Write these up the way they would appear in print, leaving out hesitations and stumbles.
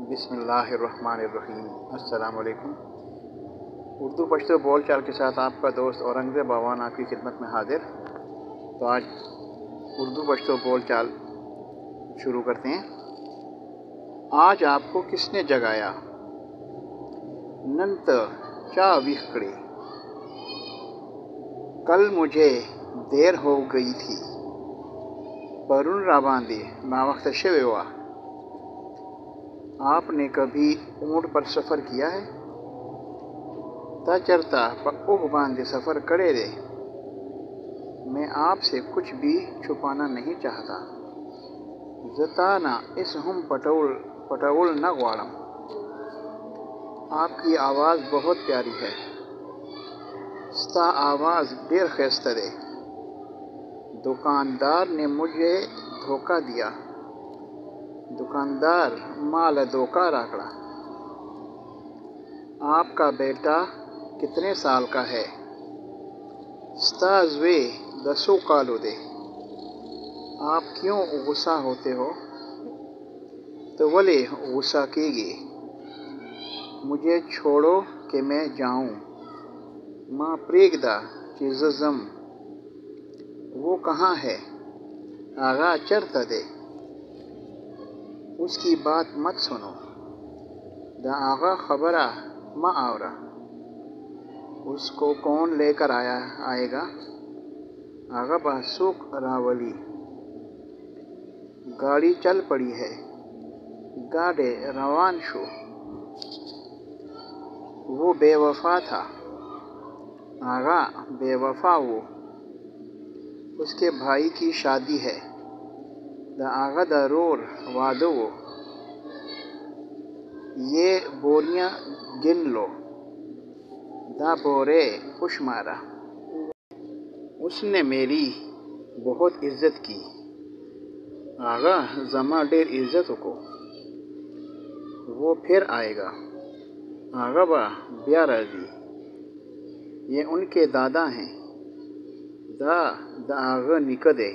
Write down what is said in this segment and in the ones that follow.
बिस्मिल्लाहिर्रहमानिर्रहीम। अस्सलाम वालेकुम। उर्दू पश्तो बोल चाल के साथ आपका दोस्त औरंगज़ेब बावान आपकी खिदमत में हाजिर। तो आज उर्दू पश्तो बोल चाल शुरू करते हैं। आज आपको किसने जगाया? नंत चा विखड़े, कल मुझे देर हो गई थी। परुन राबांदे नावक्त शेवेवा। आपने कभी ऊँट पर सफ़र किया है? ता चरता प बांधे सफ़र करे दे। मैं आपसे कुछ भी छुपाना नहीं चाहता। जताना इस हम पटौल न ग्वाड़म। आपकी आवाज़ बहुत प्यारी है। स्ता आवाज़ डेर खैस्तरे। दुकानदार ने मुझे धोखा दिया। दुकानदार माल धोखा राकड़ा। आपका बेटा कितने साल का है? स्ताज़वे दसो कालो दे। आप क्यों गुस्सा होते हो? तो वले गुस्सा कीजिए। मुझे छोड़ो कि मैं जाऊं। माँ प्रेगदा चिज़म। वो कहाँ है? आगा चरता दे। उसकी बात मत सुनो। द आगा खबरा मा आवरा। उसको कौन लेकर आएगा? आगा बासुक रावली। गाड़ी चल पड़ी है। गाड़े रवान शो। वो बेवफा था। आगा बेवफा वो। उसके भाई की शादी है। द आगा दरोर वादो वो। ये बोरियां गिन लो। दा बोरे उशमारा। उसने मेरी बहुत इज्जत की। आगा जमा डेर इज्जत को। वो फिर आएगा। आगा बा ब्याराजी। ये उनके दादा हैं। द आगा निकदे।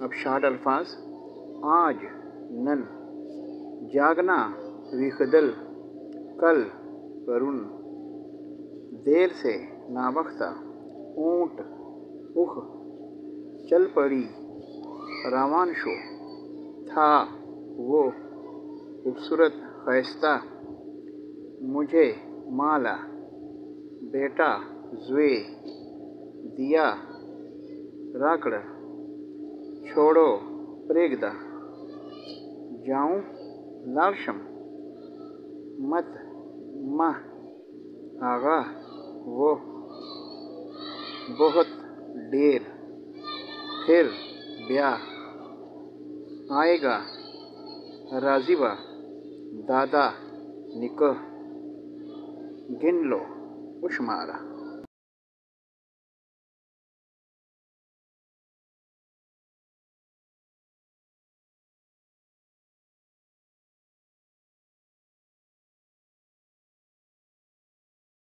अब शार्ट अल्फाज। आज नन, जागना विखदल, कल परुन, देर से नावख्ता, ऊँट उख, चल पड़ी रावान शो, था वो खूबसूरत खैस्ता, मुझे माला बेटा ज़्वे, दिया राकड़, छोड़ो प्रेगदा, जाऊं लार्शम, मत माह, आगा वो, बहुत देर, फिर ब्याह, आएगा राजीबा, दादा निकह, गिन लो उशमारा।